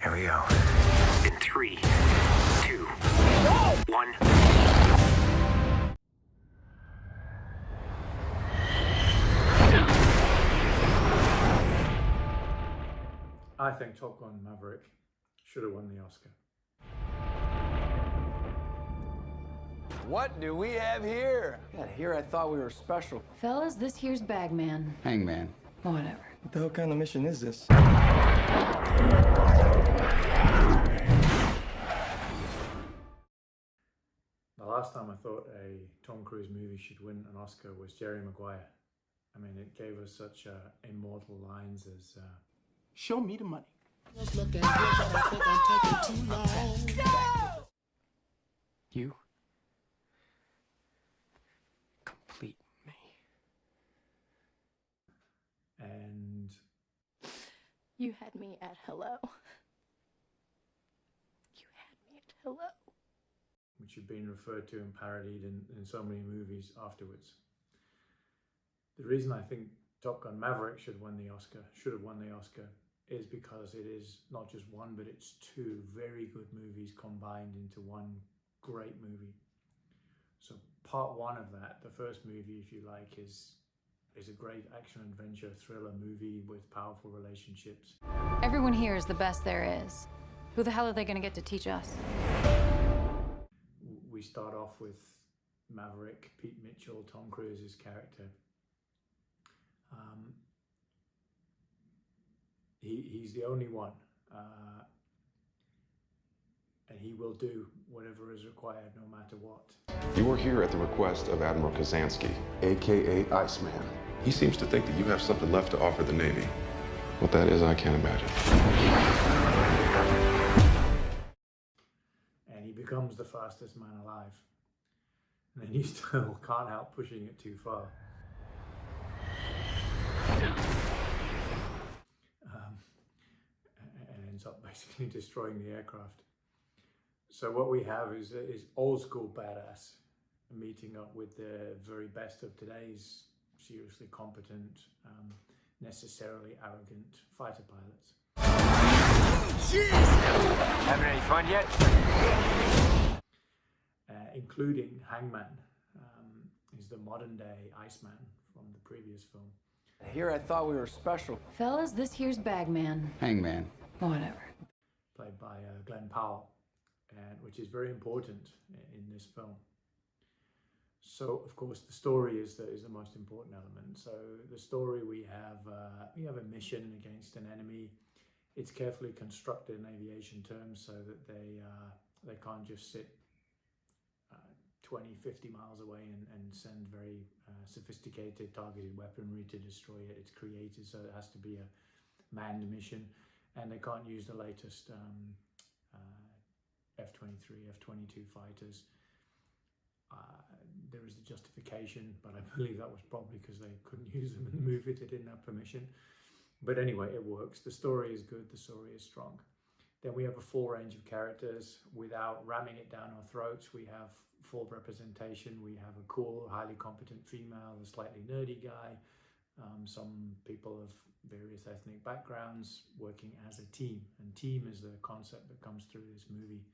Here we go. In 3, 2, 1. I think Top Gun Maverick should have won the Oscar. What do we have here? God, here I thought we were special. Fellas, this here's Bagman. Hangman. Whatever. What the hell kind of mission is this? The last time I thought a Tom Cruise movie should win an Oscar was Jerry Maguire. I mean, it gave us such immortal lines as... Show me the money. You complete me. And You had me at hello. You had me at hello. which have been referred to and parodied in so many movies afterwards. The reason I think Top Gun Maverick should have won the Oscar, is because it is not just one, but it's two very good movies combined into one great movie. So part one of that, the first movie, if you like, is a great action adventure thriller movie with powerful relationships. Everyone here is the best there is. Who the hell are they going to get to teach us? We start off with Maverick, Pete Mitchell, Tom Cruise's character. He's the only one, and he will do whatever is required no matter what. You are here at the request of Admiral Kazansky, aka Iceman. He seems to think that you have something left to offer the Navy. What that is, I can't imagine. And he becomes the fastest man alive. And then you still can't help pushing it too far. And ends up basically destroying the aircraft. So what we have is old school badass meeting up with the very best of today's seriously competent, necessarily arrogant fighter pilots. Having any fun yet? Including Hangman, is the modern day Iceman from the previous film. Here I thought we were special. Fellas, this here's Bagman. Hangman. Whatever. Played by Glenn Powell, which is very important in this film. So, of course, the story is the most important element. So, the story, we have a mission against an enemy. It's carefully constructed in aviation terms so that they can't just sit 20, 50 miles away and send very sophisticated targeted weaponry to destroy it. It's created so it has to be a manned mission, and they can't use the latest F-23, F-22 fighters. There is a justification, but I believe that was probably because they couldn't use them in the movie. They didn't have permission. But anyway, it works. The story is good. The story is strong. Then we have a full range of characters without ramming it down our throats. We have full representation. We have a cool, highly competent female, a slightly nerdy guy, some people of various ethnic backgrounds working as a team. And team is the concept that comes through this movie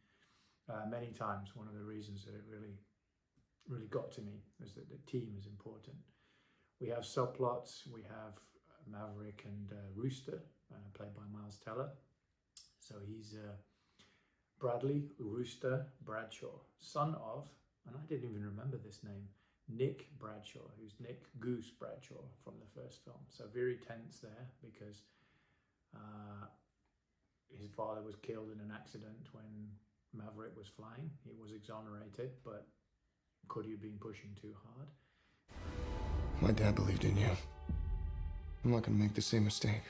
many times. One of the reasons that it really got to me is that the team is important. We have subplots. We have Maverick and Rooster, played by Miles Teller. So he's Bradley Rooster Bradshaw, son of, and I didn't even remember this name, Nick Bradshaw, who's Nick Goose Bradshaw from the first film. So very tense there because his father was killed in an accident when Maverick was flying. He was exonerated, but could he have been pushing too hard? My dad believed in you. I'm not gonna make the same mistake.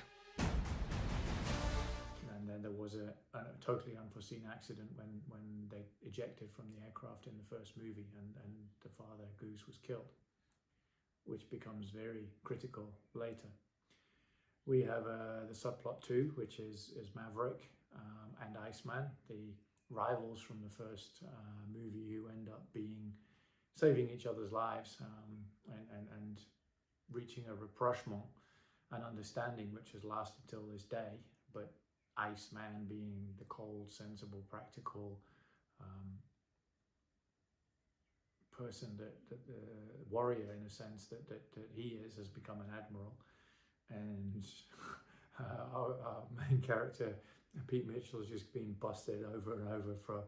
And then there was a totally unforeseen accident when they ejected from the aircraft in the first movie, and the father, Goose, was killed, which becomes very critical later. We have the subplot 2, which is Maverick and Iceman, the rivals from the first movie who end up saving each other's lives and reaching a rapprochement, an understanding which has lasted till this day. But Iceman being the cold, sensible, practical person that the warrior, in a sense, that he has become an admiral. And our main character, Pete Mitchell, has just been busted over and over for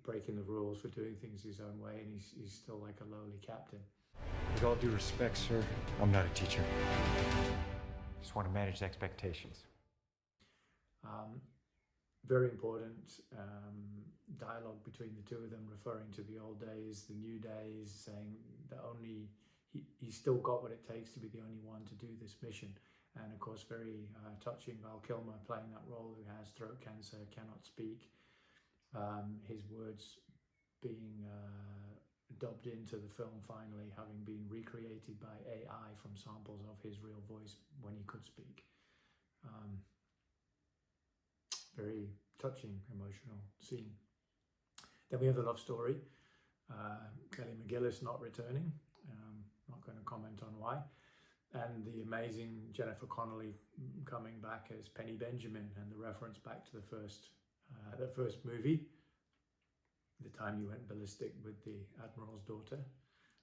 breaking the rules, for doing things his own way, and he's still like a lowly captain. With all due respect, sir, I'm not a teacher. Just want to manage expectations. Very important dialogue between the two of them, referring to the old days, the new days, saying that only he's still got what it takes to be the only one to do this mission. And of course, very touching, Val Kilmer playing that role, who has throat cancer, cannot speak. His words being dubbed into the film finally, having been recreated by AI from samples of his real voice when he could speak. Very touching, emotional scene. Then we have the love story. Kelly McGillis not returning. Not going to comment on why. And the amazing Jennifer Connelly coming back as Penny Benjamin, and the reference back to the first movie, the time you went ballistic with the Admiral's daughter.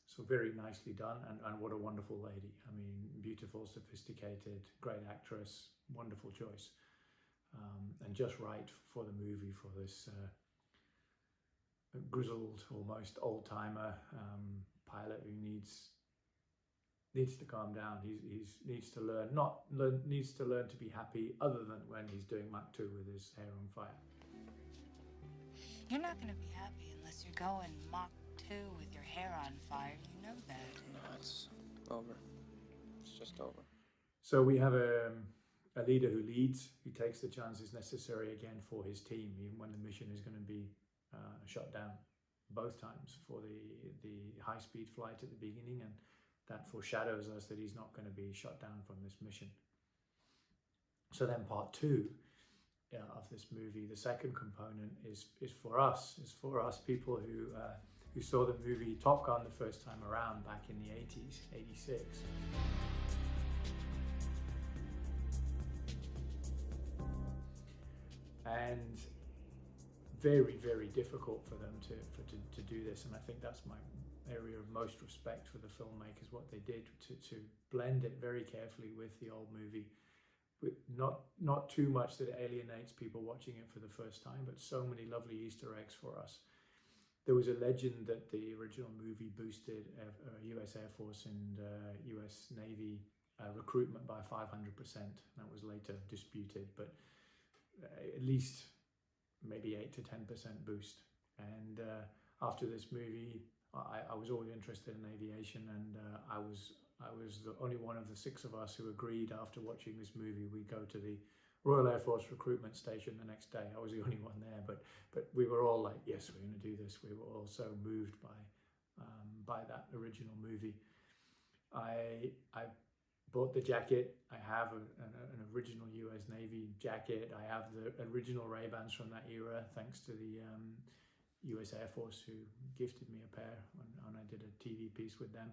So very nicely done, and what a wonderful lady. I mean, beautiful, sophisticated, great actress, wonderful choice. And just right for the movie, for this grizzled, almost old-timer pilot who needs to calm down. He needs to learn to be happy, other than when he's doing Mach 2 with his hair on fire. You're not going to be happy unless you're going Mach 2 with your hair on fire. You know that. No, it's over. It's just over. So we have a leader who leads, who takes the chances necessary again for his team, even when the mission is going to be shut down both times, for the high-speed flight at the beginning, and that foreshadows us that he's not going to be shut down from this mission. So then part 2 of this movie, the second component, is for us people who saw the movie Top Gun the first time around back in the 80s, 86. And very, very difficult for them to do this, and I think that's my area of most respect for the filmmakers, what they did to blend it very carefully with the old movie, with not too much that alienates people watching it for the first time, but so many lovely Easter eggs for us. There was a legend that the original movie boosted US Air Force and US Navy recruitment by 500%. That was later disputed, but at least maybe 8 to 10% boost. And after this movie, I was always interested in aviation, and I was the only one of the 6 of us who agreed, after watching this movie, we'd go to the Royal Air Force recruitment station the next day. I was the only one there, but we were all like, yes, we're going to do this. We were all so moved by that original movie. I bought the jacket. I have an original US Navy jacket. I have the original Ray-Bans from that era, thanks to the US Air Force, who gifted me a pair when I did a TV piece with them.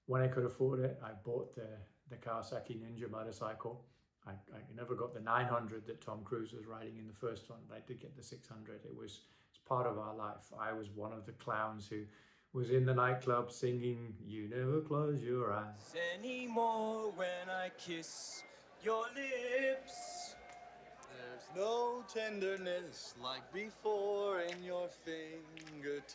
When I could afford it, I bought the Kawasaki Ninja motorcycle. I never got the 900 that Tom Cruise was riding in the first one, but I did get the 600. It's part of our life. I was one of the clowns who was in the nightclub singing, "You never close your eyes anymore when I kiss your lips. There's no tenderness like before in your fingertips.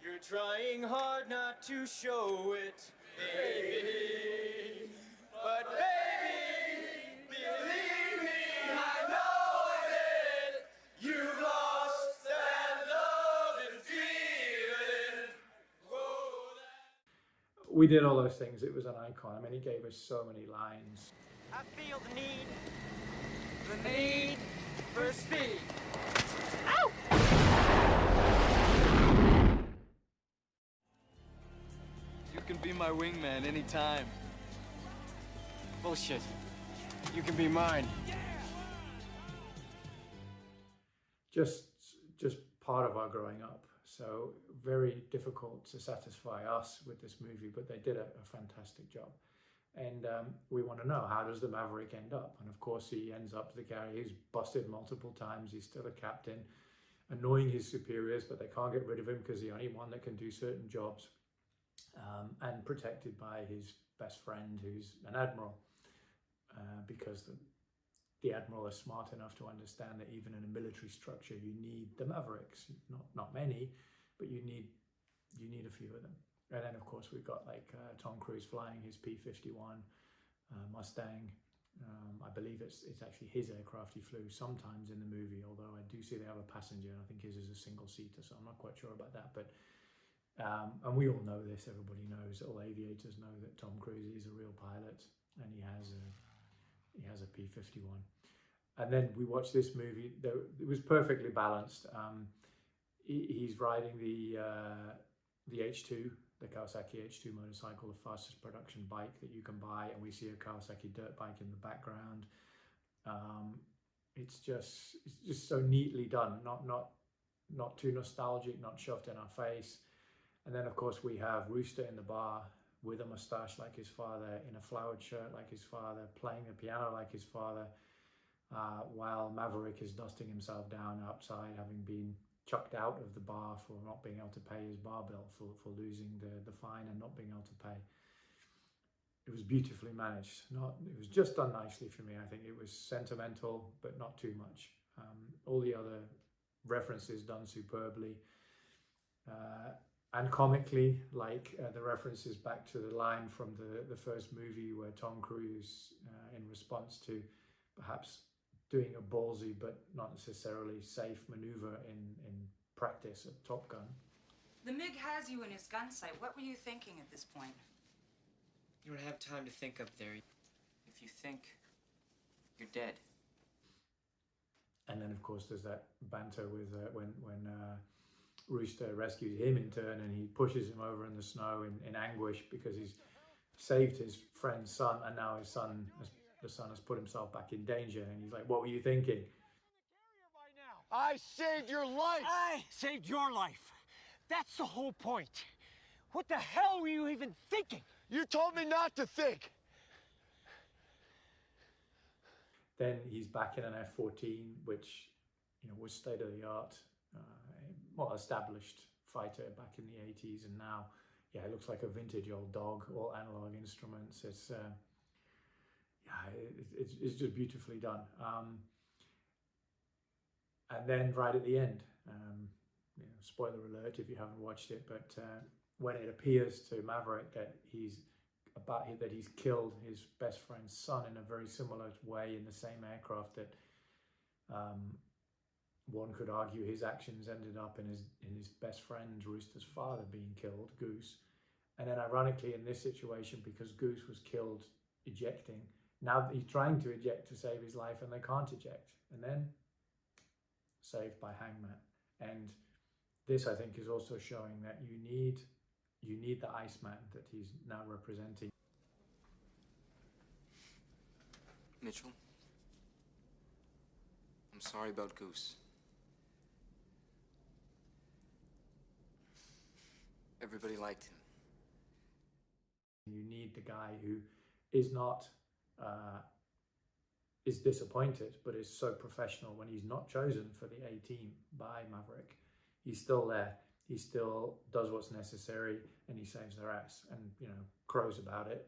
You're trying hard not to show it, baby. But baby, believe me, I know that you've lost that love and feeling. We did all those things. It was an icon. I mean, he gave us so many lines. I feel the need for speed. Ow! You can be my wingman anytime. Bullshit. You can be mine. Just part of our growing up. So very difficult to satisfy us with this movie, but they did a fantastic job. And we want to know, how does the Maverick end up? And of course, he ends up the guy who's busted multiple times. He's still a captain, annoying his superiors, but they can't get rid of him because he's the only one that can do certain jobs, and protected by his best friend, who's an admiral, because the admiral is smart enough to understand that even in a military structure, you need the Mavericks. Not many, but you need a few of them. And then, of course, we've got like Tom Cruise flying his P-51 Mustang. I believe it's actually his aircraft he flew sometimes in the movie, although I do see they have a passenger, and I think his is a single-seater, so I'm not quite sure about that. But and we all know this, everybody knows, all aviators know that Tom Cruise is a real pilot, and he has a P-51. And then we watched this movie. It was perfectly balanced. He's riding the H2, the Kawasaki H2 motorcycle, the fastest production bike that you can buy, and we see a Kawasaki dirt bike in the background. It's just so neatly done, not too nostalgic, not shoved in our face. And then, of course, we have Rooster in the bar with a mustache like his father, in a flowered shirt like his father, playing the piano like his father, while Maverick is dusting himself down outside, having been chucked out of the bar for not being able to pay his bar bill, for losing the fine and not being able to pay. It was beautifully managed. It was just done nicely for me. I think it was sentimental, but not too much. All the other references done superbly. And comically, like the references back to the line from the first movie where Tom Cruise, in response to perhaps doing a ballsy but not necessarily safe maneuver in practice at Top Gun. The MiG has you in his gun sight. What were you thinking at this point? You don't have time to think up there. If you think, you're dead. And then, of course, there's that banter with when Rooster rescues him in turn, and he pushes him over in the snow in anguish because he's saved his friend's son, and now the son has put himself back in danger. And he's like, "What were you thinking?" I saved your life! I saved your life. That's the whole point. What the hell were you even thinking? You told me not to think. Then he's back in an F-14, which was state of the art, established fighter back in the 80s, and now, it looks like a vintage old dog, all analog instruments. It's it's just beautifully done. And then right at the end, spoiler alert if you haven't watched it, but when it appears to Maverick that he's killed his best friend's son in a very similar way in the same aircraft that one could argue his actions ended up in his best friend Rooster's father being killed, Goose. And then ironically in this situation, because Goose was killed ejecting, now he's trying to eject to save his life and they can't eject. And then saved by Hangman. And this, I think, is also showing that you need the Iceman that he's now representing. Mitchell, I'm sorry about Goose. Everybody liked him. You need the guy who is not is disappointed, but is so professional when he's not chosen for the A team by Maverick. He's still there. He still does what's necessary, and he saves their ass, and crows about it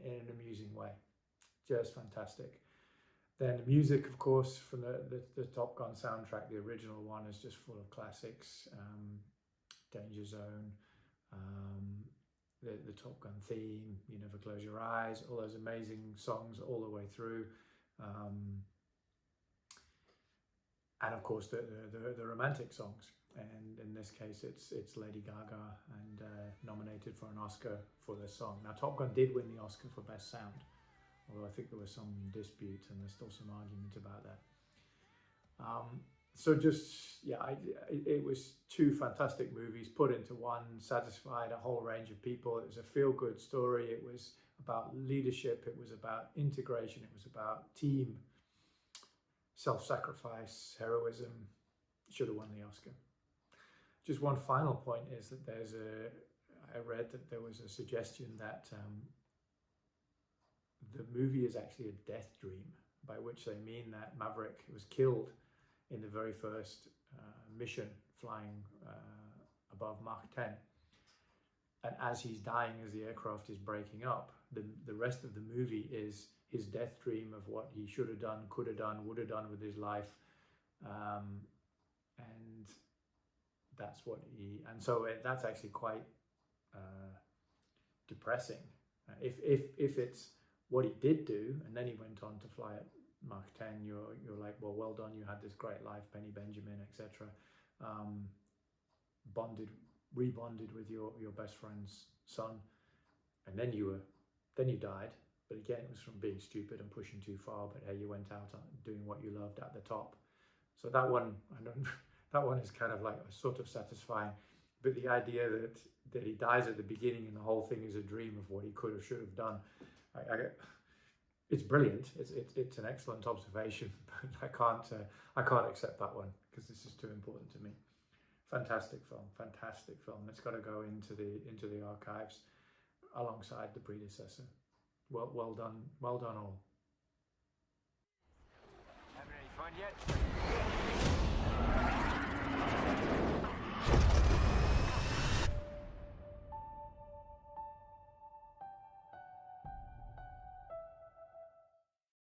in an amusing way. Just fantastic. Then the music, of course, from the Top Gun soundtrack, the original one, is just full of classics. Danger Zone, the Top Gun theme, You Never Close Your Eyes, all those amazing songs all the way through. And of course the romantic songs, and in this case it's Lady Gaga, and nominated for an Oscar for this song. Now Top Gun did win the Oscar for Best Sound, although I think there was some dispute and there's still some argument about that. So just, it was two fantastic movies put into one, satisfied a whole range of people. It was a feel-good story. It was about leadership. It was about integration. It was about team, self-sacrifice, heroism. Should have won the Oscar. Just one final point is that I read that there was a suggestion that the movie is actually a death dream, by which they mean that Maverick was killed in the very first mission flying above Mach 10. And as he's dying, as the aircraft is breaking up, the rest of the movie is his death dream of what he should have done, could have done, would have done with his life. And that's what so that's actually quite depressing. If it's what he did do, and then he went on to fly at Mach 10, you're like, well done, you had this great life, Penny Benjamin, etc. Rebonded with your best friend's son, and then you died. But again, it was from being stupid and pushing too far. But hey, you went out doing what you loved at the top. So that one, that one is kind of like sort of satisfying. But the idea that he dies at the beginning and the whole thing is a dream of what he could have, should have done, it's brilliant. It's an excellent observation, but I can't accept that one because this is too important to me. Fantastic film. It's got to go into the archives alongside the predecessor. Well done all. Having any fun yet?